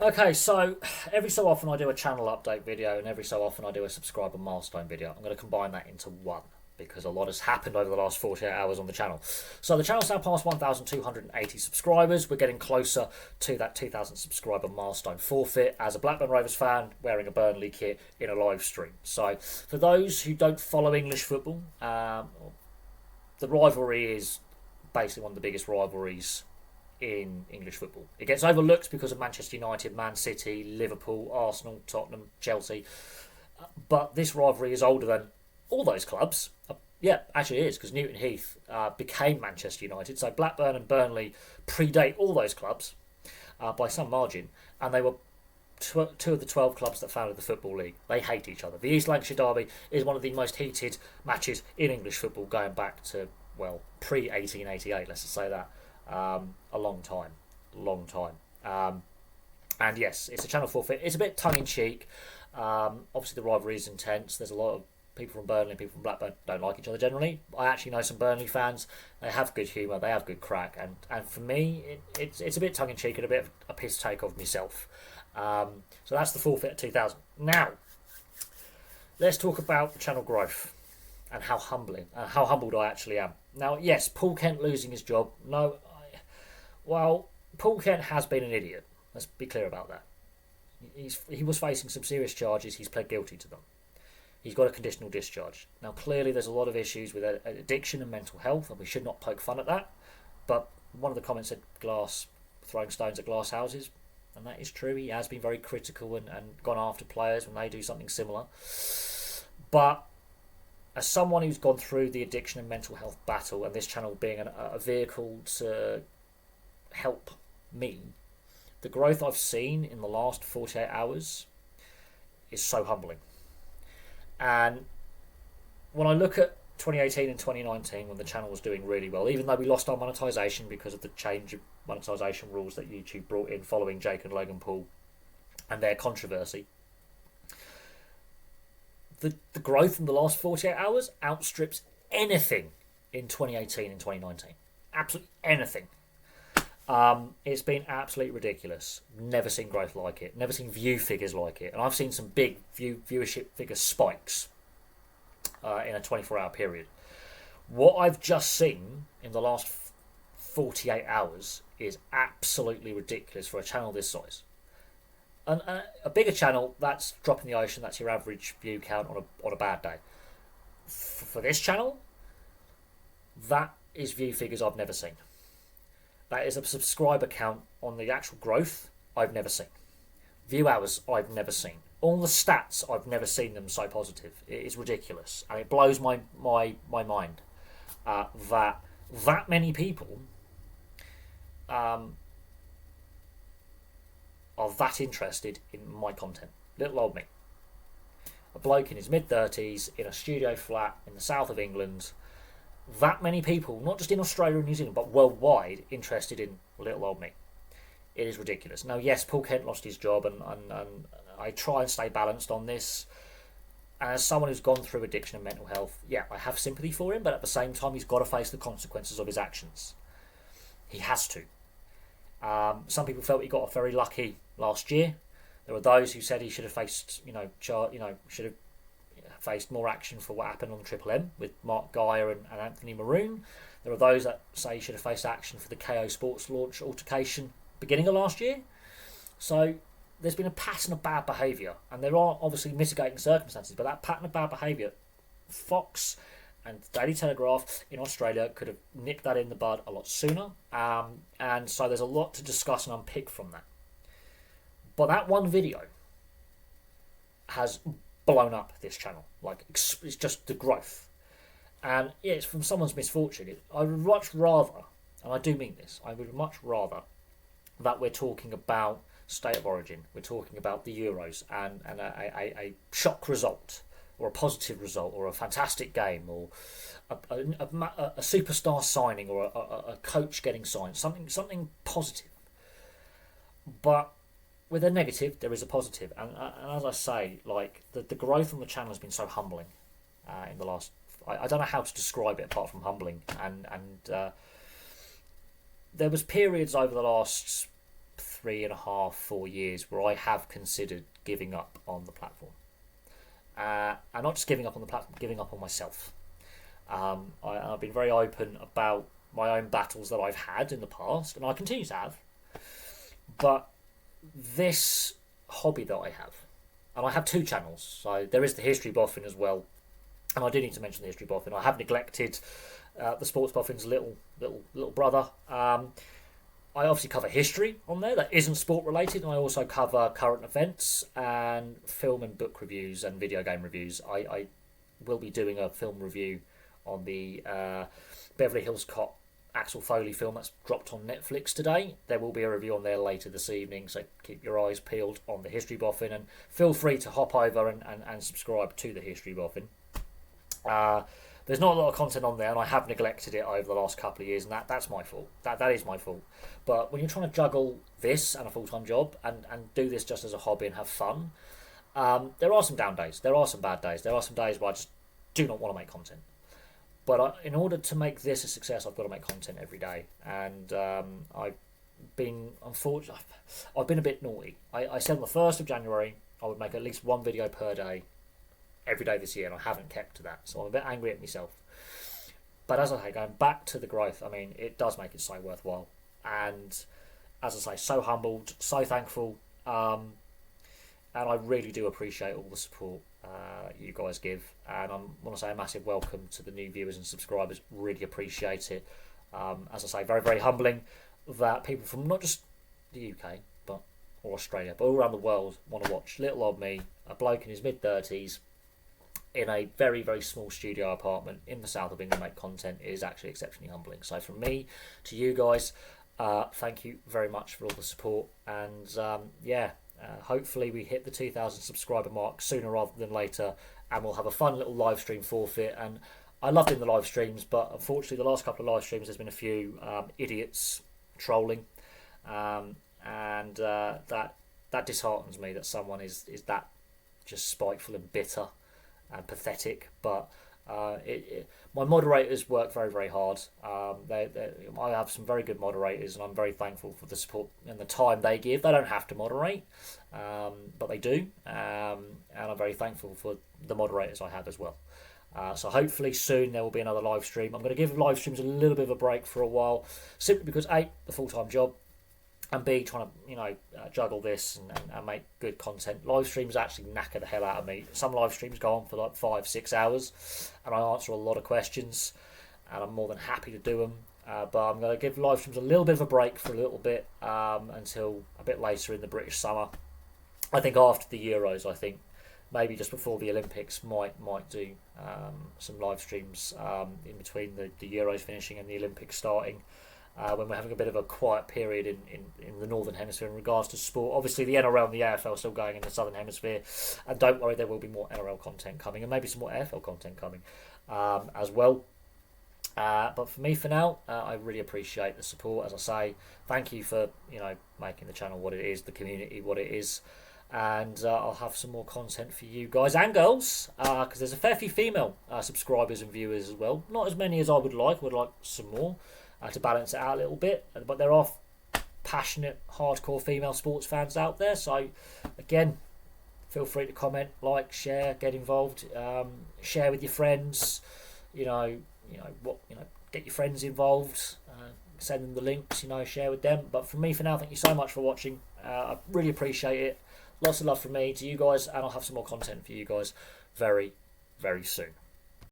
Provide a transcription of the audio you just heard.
Okay, so every so often I do a channel update video, and every so often I do a subscriber milestone video. I'm going to combine that into one because a lot has happened over the last 48 hours on the channel. So the channel's now past 1,280 subscribers. We're getting closer to that 2,000 subscriber milestone. Forfeit as a Blackburn Rovers fan wearing a Burnley kit in a live stream. So for those who don't follow English football, the rivalry is basically one of the biggest rivalries in English football. It gets overlooked because of Manchester United, Man City, Liverpool, Arsenal, Tottenham, Chelsea. But this rivalry is older than all those clubs. Yeah, actually it is, because Newton Heath became Manchester United. So Blackburn and Burnley predate all those clubs by some margin. And they were two of the 12 clubs that founded the Football League. They hate each other. The East Lancashire Derby is one of the most heated matches in English football going back to, well, pre-1888, let's just say that. A long time. And yes, it's a channel forfeit. It's a bit tongue-in-cheek. Obviously, the rivalry is intense. There's a lot of people from Burnley and people from Blackburn don't like each other generally. I actually know some Burnley fans. They have good humour. They have good crack. And for me, it's a bit tongue-in-cheek and a bit of a piss take of myself. So that's the forfeit at 2,000. Now, let's talk about the channel growth and how humbled I actually am. Now, yes, Paul Kent losing his job. No, well, Paul Kent has been an idiot. Let's be clear about that. He was facing some serious charges. He's pled guilty to them. He's got a conditional discharge. Now, clearly, there's a lot of issues with addiction and mental health, and we should not poke fun at that. But one of the comments said throwing stones at glass houses, and that is true. He has been very critical and gone after players when they do something similar. But as someone who's gone through the addiction and mental health battle, and this channel being a vehicle to help me, the growth I've seen in the last 48 hours is so humbling. And when I look at 2018 and 2019, when the channel was doing really well, even though we lost our monetization because of the change of monetization rules that YouTube brought in following Jake and Logan Paul and their controversy, the growth in the last 48 hours outstrips anything in 2018 and 2019. Absolutely anything. It's been absolutely ridiculous. Never seen growth like it. Never seen view figures like it. And I've seen some big viewership figure spikes in a 24-hour period. What I've just seen in the last 48 hours is absolutely ridiculous for a channel this size. And a bigger channel, that's drop in the ocean. That's your average view count on a bad day. For this channel, that is view figures I've never seen. That is a subscriber count on the actual growth I've never seen. View hours I've never seen. All the stats I've never seen them so positive. It is ridiculous, and it blows my mind that many people are that interested in my content. Little old me, a bloke in his mid-30s in a studio flat in the south of England. That many people, not just in Australia and New Zealand, but worldwide, interested in little old me. It is ridiculous. Now, yes, Paul Kent lost his job, and I try and stay balanced on this. And as someone who's gone through addiction and mental health, yeah, I have sympathy for him, but at the same time, he's got to face the consequences of his actions. He has to. Some people felt he got very lucky last year. There were those who said he should have faced, should have faced more action for what happened on Triple M with Mark Geyer and Anthony Maroon. There are those that say he should have faced action for the KO Sports launch altercation beginning of last year. So there's been a pattern of bad behaviour, and there are obviously mitigating circumstances, but that pattern of bad behaviour, Fox and the Daily Telegraph in Australia could have nipped that in the bud a lot sooner, and so there's a lot to discuss and unpick from that. But that one video has blown up this channel. Like, it's just the growth. And yeah, it's from someone's misfortune. I would much rather, and I do mean this, I would much rather that we're talking about state of origin, we're talking about the Euros and a shock result, or a positive result, or a fantastic game, or a superstar signing, or a coach getting signed, something positive. But with a negative, there is a positive, and as I say, like the growth on the channel has been so humbling in the last. I don't know how to describe it apart from humbling, and there was periods over the last 3.5, 4 years where I have considered giving up on the platform. And not just giving up on the platform, giving up on myself. I've been very open about my own battles that I've had in the past, and I continue to have. But this hobby that I have, and I have 2 channels, so there is the History Boffin as well, and I do need to mention the History Boffin. I have neglected the Sports Boffin's little brother. I obviously cover history on there that isn't sport related, and I also cover current events and film and book reviews and video game reviews. I will be doing a film review on the Beverly Hills Cop Axel Foley film that's dropped on Netflix today. There will be a review on there later this evening, so keep your eyes peeled on the History Boffin, and feel free to hop over and subscribe to the History Boffin. There's not a lot of content on there, and I have neglected it over the last couple of years, and that's my fault. That is my fault. But when you're trying to juggle this and a full-time job and do this just as a hobby and have fun, there are some down days. There are some bad days. There are some days where I just do not want to make content. But in order to make this a success, I've got to make content every day. And I've been, unfortunately, I've been a bit naughty. I said on the 1st of January I would make at least 1 video per day every day this year, and I haven't kept to that, so I'm a bit angry at myself. But as I say, going back to the growth, I mean, it does make it so worthwhile, and as I say, so humbled, so thankful, and I really do appreciate all the support you guys give, and I want to say a massive welcome to the new viewers and subscribers. Really appreciate it. As I say, very, very humbling that people from not just the UK or Australia, but all around the world want to watch little old me, a bloke in his mid-30s, in a very, very small studio apartment in the south of England, make content. Is actually exceptionally humbling. So from me to you guys, thank you very much for all the support, and hopefully we hit the 2,000 subscriber mark sooner rather than later, and we'll have a fun little live stream forfeit. And I love doing the live streams, but unfortunately the last couple of live streams there's been a few idiots trolling, and that disheartens me that someone is that just spiteful and bitter and pathetic. But my moderators work very, very hard. I have some very good moderators, and I'm very thankful for the support and the time they give. They don't have to moderate, but they do, and I'm very thankful for the moderators I have as well. So hopefully soon there will be another live stream. I'm going to give live streams a little bit of a break for a while, simply because A, the full-time job, and B, trying to juggle this and make good content. Live streams actually knacker the hell out of me. Some live streams go on for like 5-6 hours, and I answer a lot of questions, and I'm more than happy to do them. But I'm going to give live streams a little bit of a break for a little bit, until a bit later in the British summer. I think after the Euros, maybe just before the Olympics, might do some live streams in between the Euros finishing and the Olympics starting. When we're having a bit of a quiet period in the Northern Hemisphere in regards to sport. Obviously the NRL and the AFL are still going in the Southern Hemisphere, and don't worry, there will be more NRL content coming, and maybe some more AFL content coming as well. But for me, for now, I really appreciate the support. As I say, thank you for making the channel what it is, the community what it is, and I'll have some more content for you guys and girls, because there's a fair few female subscribers and viewers as well. Not as many as I would like. Would like some more. To balance it out a little bit, but there are passionate, hardcore female sports fans out there. So, again, feel free to comment, like, share, get involved, share with your friends. Get your friends involved, send them the links. Share with them. But from me for now, thank you so much for watching. I really appreciate it. Lots of love from me to you guys, and I'll have some more content for you guys very, very soon.